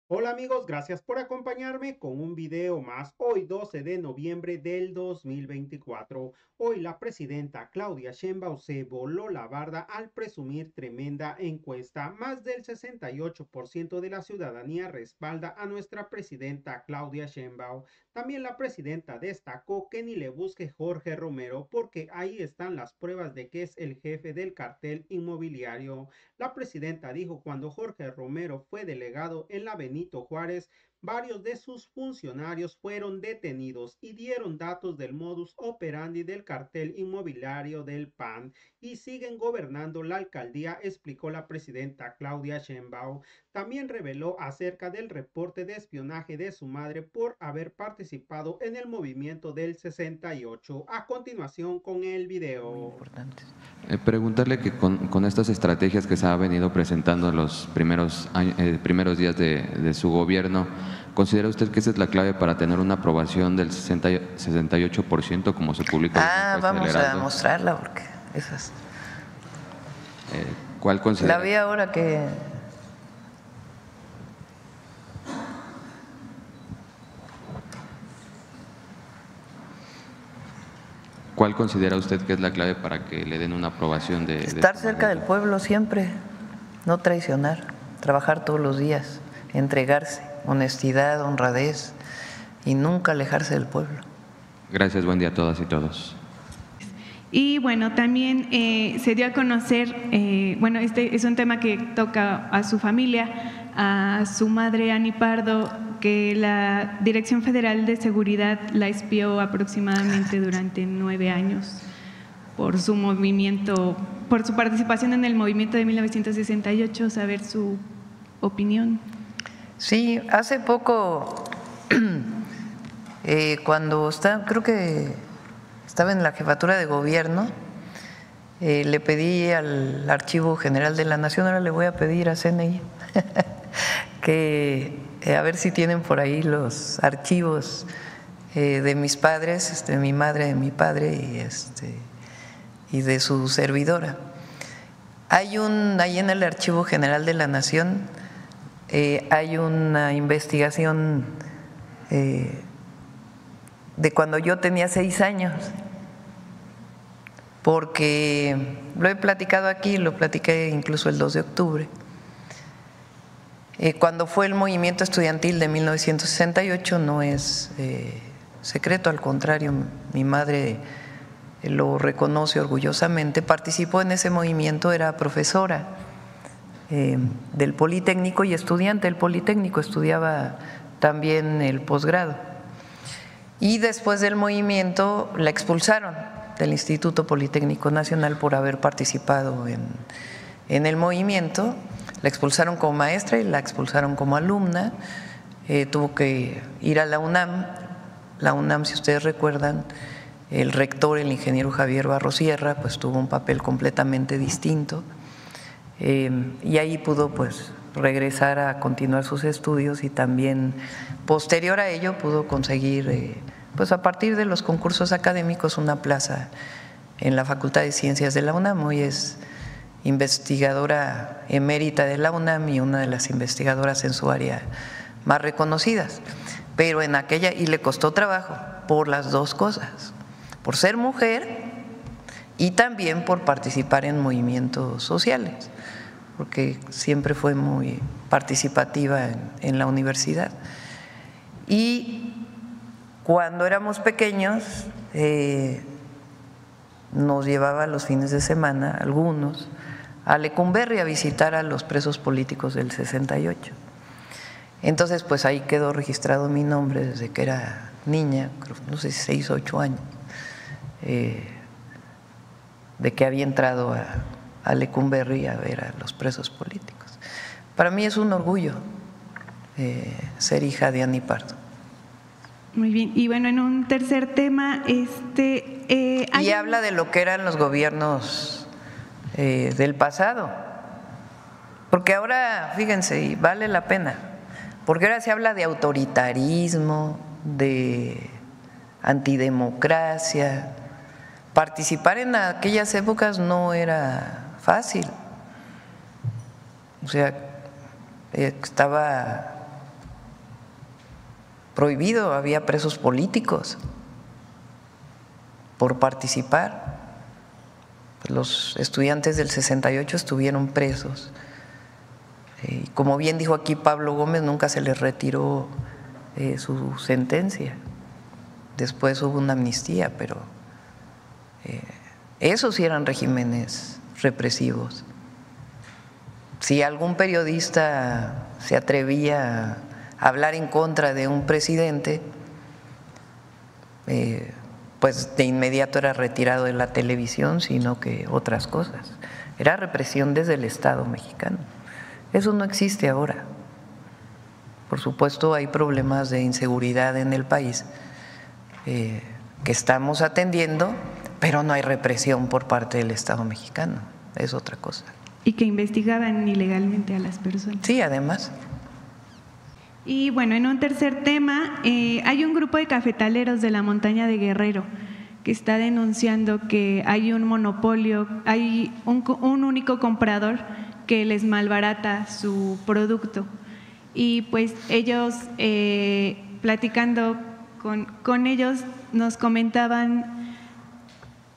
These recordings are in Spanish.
Hola amigos, gracias por acompañarme con un video más. Hoy 12 de noviembre del 2024. Hoy la presidenta Claudia Sheinbaum se voló la barda al presumir tremenda encuesta. Más del 68% de la ciudadanía respalda a nuestra presidenta Claudia Sheinbaum. También la presidenta destacó que ni le busque Jorge Romero porque ahí están las pruebas de que es el jefe del cartel inmobiliario. La presidenta dijo cuando Jorge Romero fue delegado en la Benito Juárez, varios de sus funcionarios fueron detenidos y dieron datos del modus operandi del cartel inmobiliario del PAN y siguen gobernando la alcaldía, explicó la presidenta Claudia Sheinbaum. También reveló acerca del reporte de espionaje de su madre por haber participado en el movimiento del 68. A continuación con el Muy video. importantes. Preguntarle que con estas estrategias que se ha venido presentando en los primeros días de su gobierno, ¿considera usted que esa es la clave para tener una aprobación del 68% como se publicó en la encuesta del Vamos a Heraldo? mostrarla porque esas. ¿Cuál La considera? vi ahora que. ¿Cuál considera usted que es la clave para que le den una aprobación de Estar esta cerca del manera? pueblo siempre, no traicionar, trabajar todos los días, entregarse, honestidad, honradez y nunca alejarse del pueblo. Gracias, buen día a todas y todos. Y bueno, también se dio a conocer, bueno, este es un tema que toca a su familia, a su madre Ani Pardo, que la Dirección Federal de Seguridad la espió aproximadamente durante 9 años por su movimiento, por su participación en el movimiento de 1968, saber su opinión. Sí, hace poco, cuando creo que estaba en la jefatura de gobierno, le pedí al Archivo General de la Nación, ahora le voy a pedir a CNI, que a ver si tienen por ahí los archivos de mis padres, de mi madre, de mi padre y de su servidora. Ahí en el Archivo General de la Nación hay una investigación de cuando yo tenía 6 años, porque lo he platicado aquí, lo platiqué incluso el 2 de octubre. Cuando fue el movimiento estudiantil de 1968 no es secreto, al contrario, mi madre lo reconoce orgullosamente, participó en ese movimiento, era profesora del Politécnico y estudiante del Politécnico, estudiaba también el posgrado. Y después del movimiento la expulsaron del Instituto Politécnico Nacional por haber participado en el movimiento. La expulsaron como maestra y la expulsaron como alumna. Tuvo que ir a la UNAM. La UNAM, si ustedes recuerdan, el rector, el ingeniero Javier Barrosierra, pues tuvo un papel completamente distinto. Y ahí pudo pues regresar a continuar sus estudios y también posterior a ello pudo conseguir pues a partir de los concursos académicos una plaza en la Facultad de Ciencias de la UNAM. Hoy es investigadora emérita de la UNAM y una de las investigadoras en su área más reconocidas, pero en aquella, y le costó trabajo por las dos cosas, por ser mujer y también por participar en movimientos sociales, porque siempre fue muy participativa en la universidad. Y cuando éramos pequeños nos llevaba los fines de semana, algunos, a Lecumberri a visitar a los presos políticos del 68. Entonces, pues ahí quedó registrado mi nombre desde que era niña, no sé si 6 o 8 años, de que había entrado a Lecumberri a ver a los presos políticos. Para mí es un orgullo ser hija de Ani Pardo. Muy bien, y bueno, en un tercer tema, y habla de lo que eran los gobiernos del pasado, porque ahora, fíjense, y vale la pena, porque ahora se habla de autoritarismo, de antidemocracia. Participar en aquellas épocas no era fácil, o sea, estaba prohibido, había presos políticos por participar. Los estudiantes del 68 estuvieron presos. Como bien dijo aquí Pablo Gómez, nunca se les retiró su sentencia. Después hubo una amnistía, pero esos sí eran regímenes represivos. Si algún periodista se atrevía a hablar en contra de un presidente, pues de inmediato era retirado de la televisión, sino que otras cosas. Era represión desde el Estado mexicano. Eso no existe ahora. Por supuesto, hay problemas de inseguridad en el país que estamos atendiendo, pero no hay represión por parte del Estado mexicano. Es otra cosa. Y que investigaban ilegalmente a las personas. Sí, además. Y bueno, en un tercer tema, hay un grupo de cafetaleros de la montaña de Guerrero que está denunciando que hay un monopolio, hay un único comprador que les malbarata su producto. Y pues ellos, platicando con ellos, nos comentaban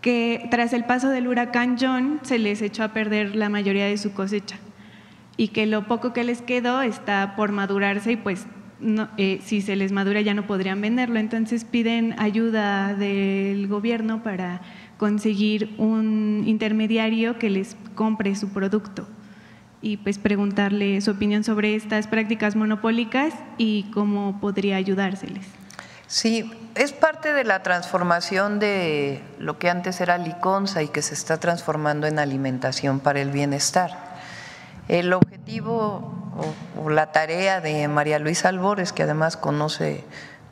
que tras el paso del huracán John se les echó a perder la mayoría de su cosecha y que lo poco que les quedó está por madurarse y pues no, si se les madura ya no podrían venderlo. Entonces piden ayuda del gobierno para conseguir un intermediario que les compre su producto y pues preguntarle su opinión sobre estas prácticas monopólicas y cómo podría ayudárseles. Sí, es parte de la transformación de lo que antes era Liconza y que se está transformando en Alimentación para el Bienestar. El objetivo o la tarea de María Luisa Albores, que además conoce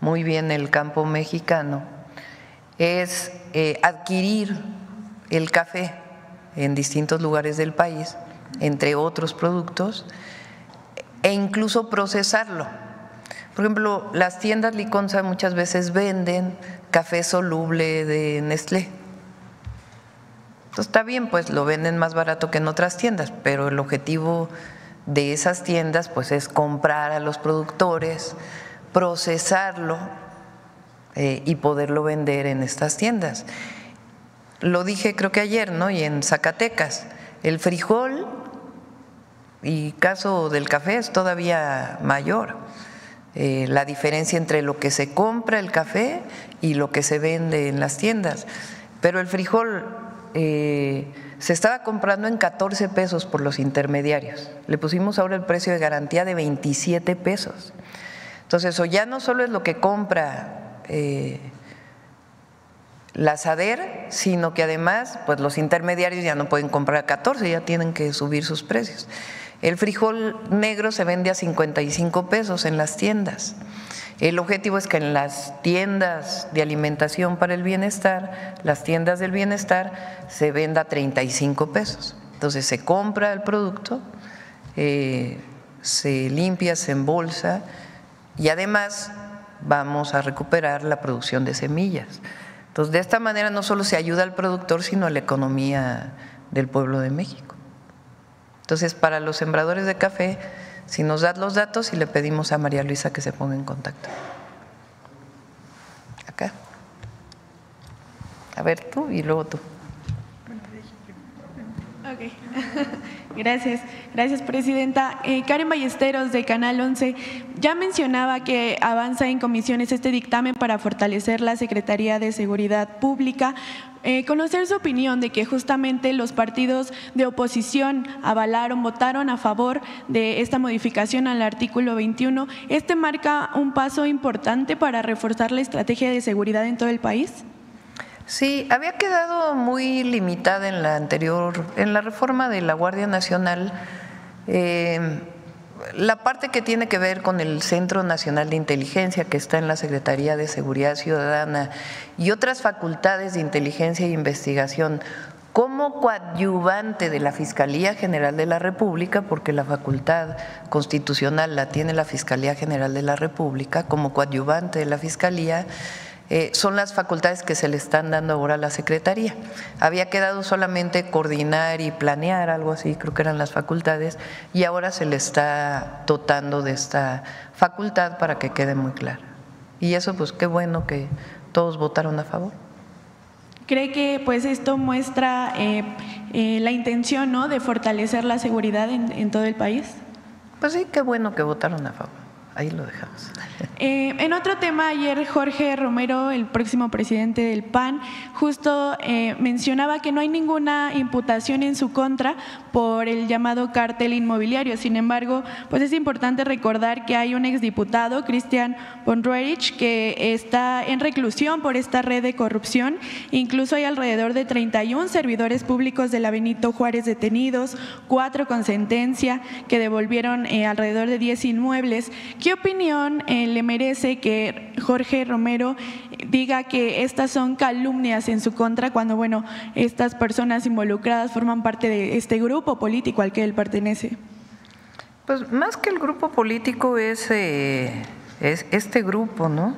muy bien el campo mexicano, es adquirir el café en distintos lugares del país, entre otros productos, e incluso procesarlo. Por ejemplo, las tiendas Liconza muchas veces venden café soluble de Nestlé. Entonces está bien, pues lo venden más barato que en otras tiendas, pero el objetivo de esas tiendas pues es comprar a los productores, procesarlo y poderlo vender en estas tiendas. Lo dije creo que ayer, ¿no? Y en Zacatecas, el frijol y caso del café es todavía mayor. La diferencia entre lo que se compra el café y lo que se vende en las tiendas. Pero el frijol se estaba comprando en 14 pesos por los intermediarios. Le pusimos ahora el precio de garantía de 27 pesos. Entonces, eso ya no solo es lo que compra la SADER, sino que además pues los intermediarios ya no pueden comprar a 14, ya tienen que subir sus precios. El frijol negro se vende a 55 pesos en las tiendas. El objetivo es que en las tiendas de alimentación para el bienestar, las tiendas del bienestar, se venda a 35 pesos. Entonces se compra el producto, se limpia, se embolsa y además vamos a recuperar la producción de semillas. Entonces de esta manera no solo se ayuda al productor, sino a la economía del pueblo de México. Entonces, para los sembradores de café, si nos das los datos y le pedimos a María Luisa que se ponga en contacto. Acá. A ver tú y luego tú. Ok, gracias, presidenta. Karen Ballesteros de Canal 11 ya mencionaba que avanza en comisiones este dictamen para fortalecer la Secretaría de Seguridad Pública. Conocer su opinión de que justamente los partidos de oposición votaron a favor de esta modificación al artículo 21. ¿Este marca un paso importante para reforzar la estrategia de seguridad en todo el país? Sí, había quedado muy limitada en la anterior, en la reforma de la Guardia Nacional, la parte que tiene que ver con el Centro Nacional de Inteligencia que está en la Secretaría de Seguridad Ciudadana y otras facultades de inteligencia e investigación como coadyuvante de la Fiscalía General de la República, porque la facultad constitucional la tiene la Fiscalía General de la República, como coadyuvante de la Fiscalía, son las facultades que se le están dando ahora a la Secretaría. Había quedado solamente coordinar y planear, algo así, creo que eran las facultades, y ahora se le está dotando de esta facultad para que quede muy clara. Y eso pues qué bueno que todos votaron a favor. ¿Cree que pues esto muestra la intención, ¿no?, de fortalecer la seguridad en todo el país? Pues sí, qué bueno que votaron a favor. Ahí lo dejamos. En otro tema, ayer Jorge Romero, el próximo presidente del PAN, justo mencionaba que no hay ninguna imputación en su contra por el llamado cártel inmobiliario. Sin embargo, pues es importante recordar que hay un exdiputado, Christian von Roerich, que está en reclusión por esta red de corrupción. Incluso hay alrededor de 31 servidores públicos de la Benito Juárez detenidos, 4 con sentencia, que devolvieron alrededor de 10 inmuebles. ¿Qué opinión le merece que Jorge Romero diga que estas son calumnias en su contra cuando, bueno, estas personas involucradas forman parte de este grupo político al que él pertenece? Pues más que el grupo político es este grupo, ¿no?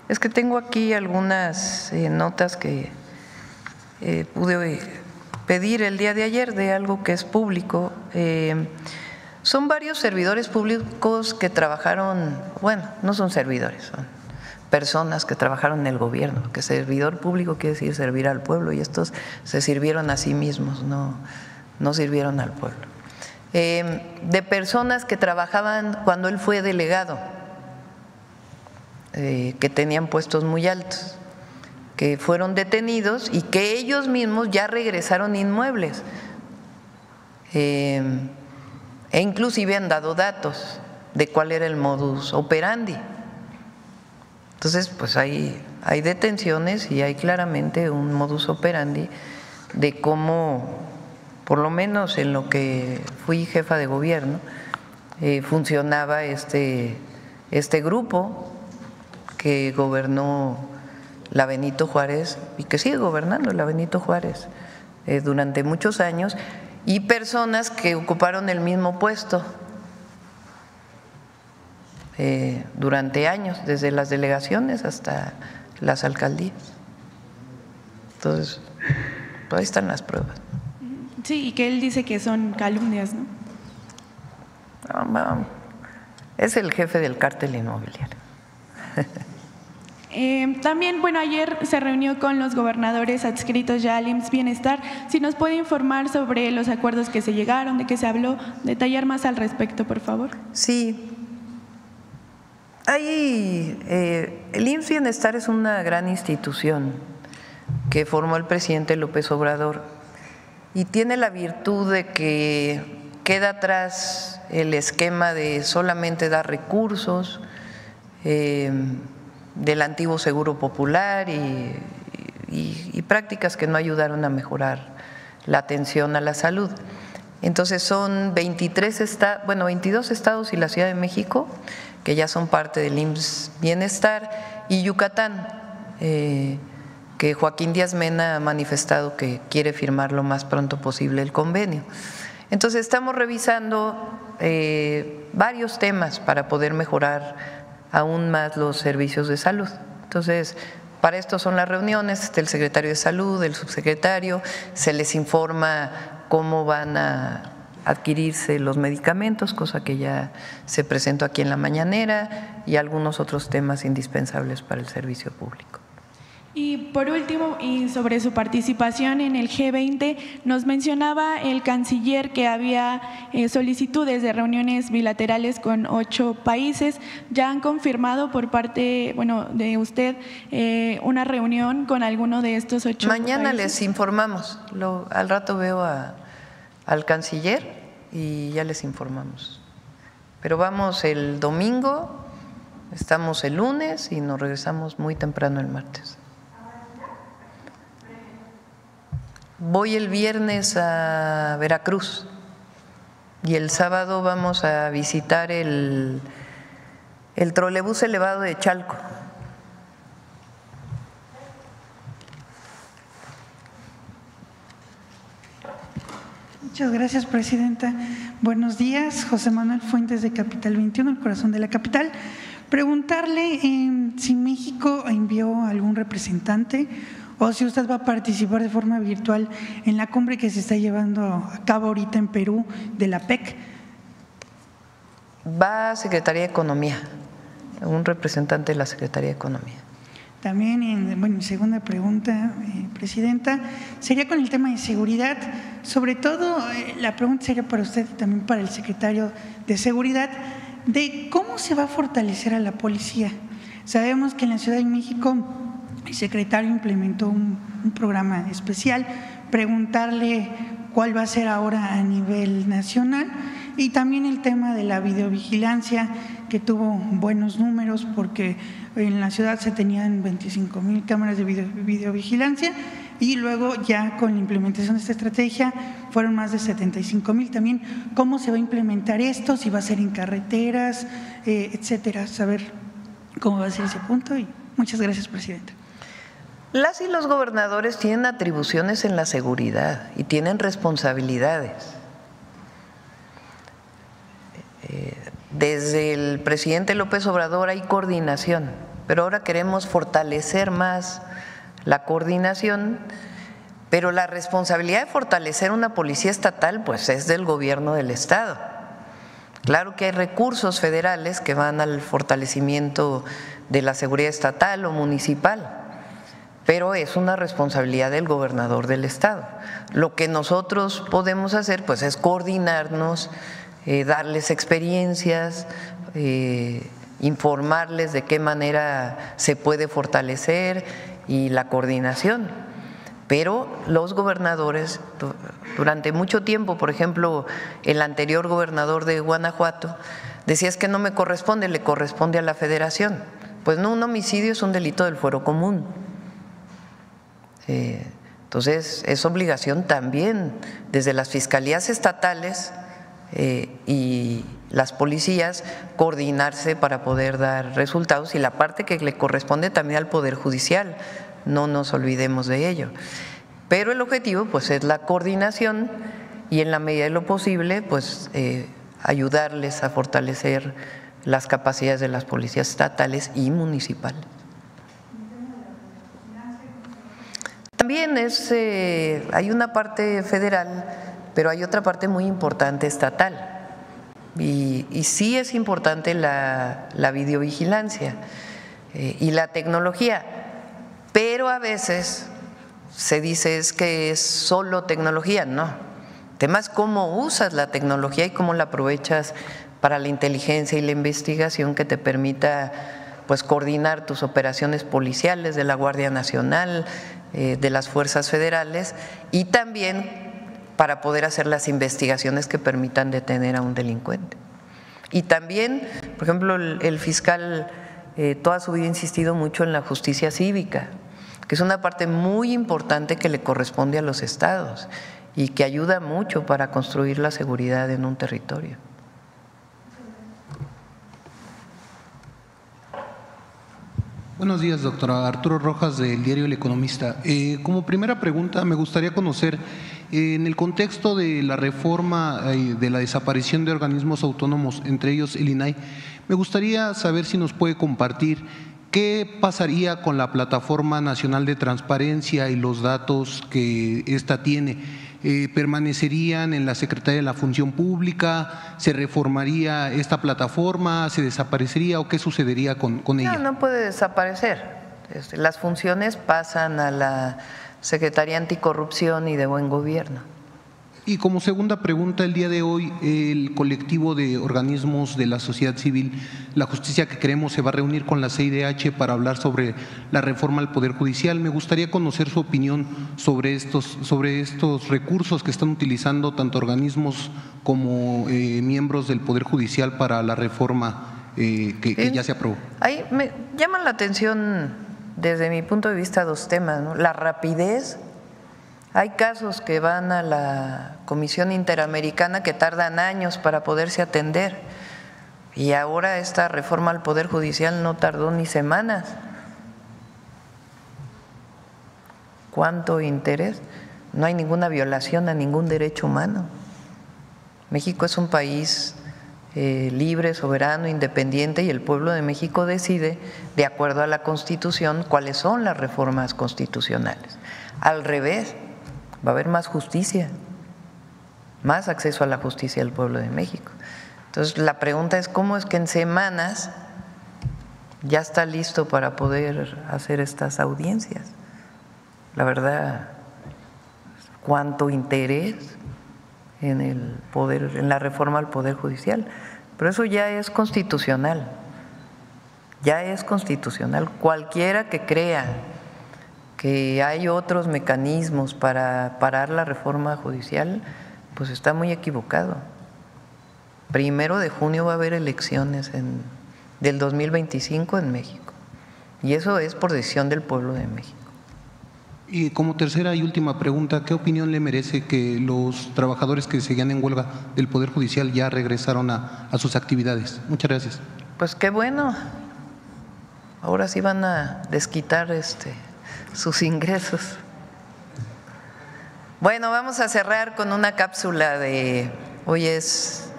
Es que tengo aquí algunas notas que pude pedir el día de ayer de algo que es público. Son varios servidores públicos que trabajaron, bueno, no son servidores, son personas que trabajaron en el gobierno, que servidor público quiere decir servir al pueblo, y estos se sirvieron a sí mismos, no sirvieron al pueblo. De personas que trabajaban cuando él fue delegado, que tenían puestos muy altos, que fueron detenidos y que ellos mismos ya regresaron inmuebles. E inclusive han dado datos de cuál era el modus operandi. Entonces, pues hay detenciones y hay claramente un modus operandi de cómo, por lo menos en lo que fui jefa de gobierno, funcionaba este grupo que gobernó la Benito Juárez y que sigue gobernando la Benito Juárez durante muchos años, y personas que ocuparon el mismo puesto durante años, desde las delegaciones hasta las alcaldías. Entonces, pues ahí están las pruebas. Sí, y que él dice que son calumnias, ¿no? Es el jefe del cártel inmobiliario. También, bueno, ayer se reunió con los gobernadores adscritos ya al IMSS Bienestar. Si nos puede informar sobre los acuerdos que se llegaron, de qué se habló, detallar más al respecto, por favor. Sí. El IMSS Bienestar es una gran institución que formó el presidente López Obrador y tiene la virtud de que queda atrás el esquema de solamente dar recursos, del antiguo Seguro Popular y prácticas que no ayudaron a mejorar la atención a la salud. Entonces son 22 estados y la Ciudad de México, que ya son parte del IMSS Bienestar, y Yucatán, que Joaquín Díaz Mena ha manifestado que quiere firmar lo más pronto posible el convenio. Entonces estamos revisando varios temas para poder mejorar aún más los servicios de salud. Entonces, para esto son las reuniones del secretario de Salud, del subsecretario, se les informa cómo van a adquirirse los medicamentos, cosa que ya se presentó aquí en la mañanera, y algunos otros temas indispensables para el servicio público. Y por último, y sobre su participación en el G20, nos mencionaba el canciller que había solicitudes de reuniones bilaterales con 8 países. ¿Ya han confirmado por parte, de usted una reunión con alguno de estos 8 Mañana países? Les informamos. Al rato veo al canciller y ya les informamos. Pero vamos el domingo, estamos el lunes y nos regresamos muy temprano el martes. Voy el viernes a Veracruz y el sábado vamos a visitar el trolebús elevado de Chalco. Muchas gracias, presidenta. Buenos días, José Manuel Fuentes de Capital 21, el corazón de la capital. Preguntarle si México envió algún representante o si usted va a participar de forma virtual en la cumbre que se está llevando a cabo ahorita en Perú de la PEC. Va a Secretaría de Economía un representante de la Secretaría de Economía. También, mi segunda pregunta, Presidenta, sería con el tema de seguridad. Sobre todo, la pregunta sería para usted y también para el secretario de Seguridad, de cómo se va a fortalecer a la policía. Sabemos que en la Ciudad de México el secretario implementó un programa especial, preguntarle cuál va a ser ahora a nivel nacional, y también el tema de la videovigilancia, que tuvo buenos números porque en la ciudad se tenían 25,000 cámaras de videovigilancia y luego ya con la implementación de esta estrategia fueron más de 75,000. También cómo se va a implementar esto, si va a ser en carreteras, etcétera, saber cómo va a ser ese punto. Y muchas gracias, Presidenta. Las y los gobernadores tienen atribuciones en la seguridad y tienen responsabilidades. Desde el presidente López Obrador hay coordinación, pero ahora queremos fortalecer más la coordinación, pero la responsabilidad de fortalecer una policía estatal pues es del gobierno del estado. Claro que hay recursos federales que van al fortalecimiento de la seguridad estatal o municipal, pero es una responsabilidad del gobernador del estado. Lo que nosotros podemos hacer pues es coordinarnos, darles experiencias, informarles de qué manera se puede fortalecer y la coordinación. Pero los gobernadores, durante mucho tiempo, por ejemplo, el anterior gobernador de Guanajuato decía: es que no me corresponde, le corresponde a la federación. Pues no, un homicidio es un delito del fuero común. Entonces es obligación también desde las fiscalías estatales y las policías coordinarse para poder dar resultados, y la parte que le corresponde también al Poder Judicial, no nos olvidemos de ello. Pero el objetivo pues es la coordinación y en la medida de lo posible pues ayudarles a fortalecer las capacidades de las policías estatales y municipales. También hay una parte federal, pero hay otra parte muy importante estatal. Y sí es importante la videovigilancia y la tecnología, pero a veces se dice es que es solo tecnología. No, el tema es cómo usas la tecnología y cómo la aprovechas para la inteligencia y la investigación que te permita pues coordinar tus operaciones policiales de la Guardia Nacional, de las fuerzas federales, y también para poder hacer las investigaciones que permitan detener a un delincuente. Y también, por ejemplo, el fiscal toda su vida ha insistido mucho en la justicia cívica, que es una parte muy importante que le corresponde a los estados y que ayuda mucho para construir la seguridad en un territorio. Buenos días, doctora. Arturo Rojas, del diario El Economista. Como primera pregunta, me gustaría conocer, en el contexto de la reforma de la desaparición de organismos autónomos, entre ellos el INAI, me gustaría saber si nos puede compartir qué pasaría con la Plataforma Nacional de Transparencia y los datos que ésta tiene. ¿Permanecerían en la Secretaría de la Función Pública? ¿Se reformaría esta plataforma? ¿Se desaparecería o qué sucedería con ella? No puede desaparecer. Las funciones pasan a la Secretaría Anticorrupción y de Buen Gobierno. Y como segunda pregunta, el día de hoy el colectivo de organismos de la sociedad civil, La Justicia que Queremos, se va a reunir con la CIDH para hablar sobre la reforma al Poder Judicial. Me gustaría conocer su opinión sobre estos recursos que están utilizando tanto organismos como miembros del Poder Judicial para la reforma que ya se aprobó. Ahí me llaman la atención desde mi punto de vista dos temas, ¿no? La rapidez. Hay casos que van a la Comisión Interamericana que tardan años para poderse atender, y ahora esta reforma al Poder Judicial no tardó ni semanas. ¿Cuánto interés? No hay ninguna violación a ningún derecho humano. México es un país libre, soberano, independiente, y el pueblo de México decide, de acuerdo a la Constitución, cuáles son las reformas constitucionales. Al revés, va a haber más justicia, más acceso a la justicia del pueblo de México. Entonces, la pregunta es cómo es que en semanas ya está listo para poder hacer estas audiencias. La verdad, cuánto interés en el poder, en la reforma al Poder Judicial, pero eso ya es constitucional, ya es constitucional. Cualquiera que crea que hay otros mecanismos para parar la reforma judicial, pues está muy equivocado. 1 de junio va a haber elecciones del 2025 en México, y eso es por decisión del pueblo de México. Y como tercera y última pregunta, ¿qué opinión le merece que los trabajadores que seguían en huelga del Poder Judicial ya regresaron a sus actividades? Muchas gracias. Pues qué bueno, ahora sí van a desquitar sus ingresos. Bueno, vamos a cerrar con una cápsula de, hoy es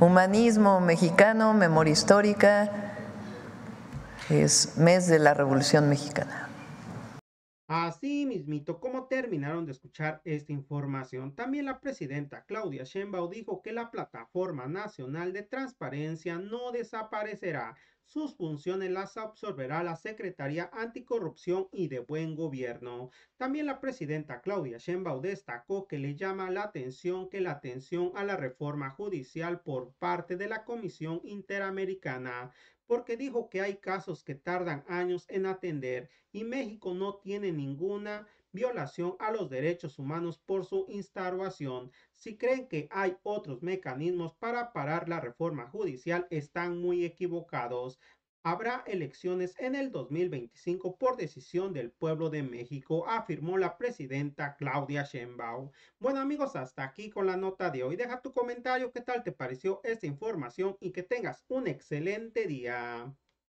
Humanismo Mexicano, Memoria Histórica, es mes de la Revolución Mexicana. Así mismito, como terminaron de escuchar esta información, también la presidenta Claudia Sheinbaum dijo que la Plataforma Nacional de Transparencia no desaparecerá. Sus funciones las absorberá la Secretaría Anticorrupción y de Buen Gobierno. También la presidenta Claudia Sheinbaum destacó que le llama la atención a la reforma judicial por parte de la Comisión Interamericana, porque dijo que hay casos que tardan años en atender y México no tiene ninguna violación a los derechos humanos por su instauración. Si creen que hay otros mecanismos para parar la reforma judicial, están muy equivocados. Habrá elecciones en el 2025 por decisión del pueblo de México, afirmó la presidenta Claudia Sheinbaum. Bueno amigos, hasta aquí con la nota de hoy. Deja tu comentario, qué tal te pareció esta información y que tengas un excelente día.